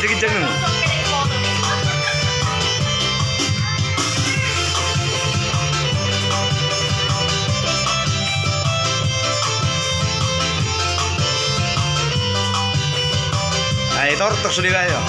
kencang. Ayo tortok sudah ayo.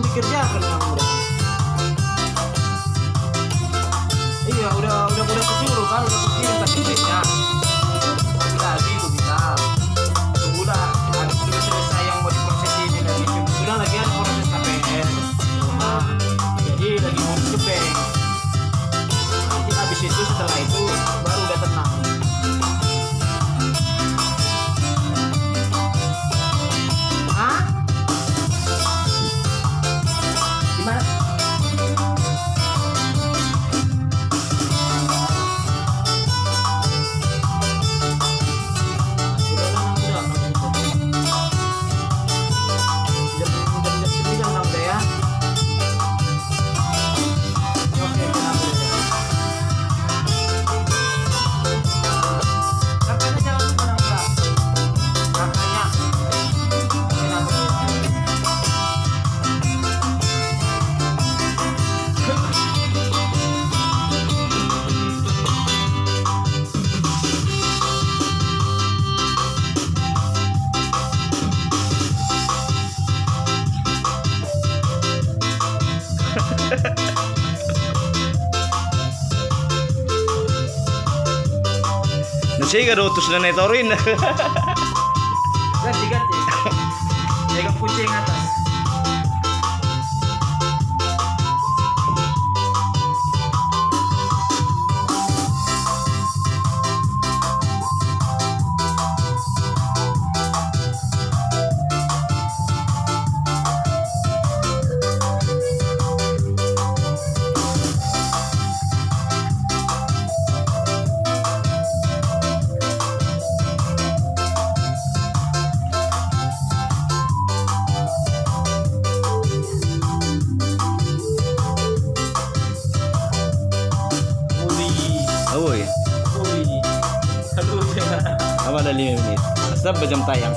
Kerjakan kamu udah. Iya udah kusuruh kan, udah kukirim KTP-nya. Lagi itu bisa. Tunggu dah, harus sudah selesai yang mau diproses ini lagi. Sudah lagi ada proses KPR. Nah, jadi lagi mau ke bank. Nanti habis itu setelah itu baru udah tenang. Nasi gak utus dan netorin. Ganti. Jaga kunci yang atas. Apa ada 5 menit? Sebab jam tayang.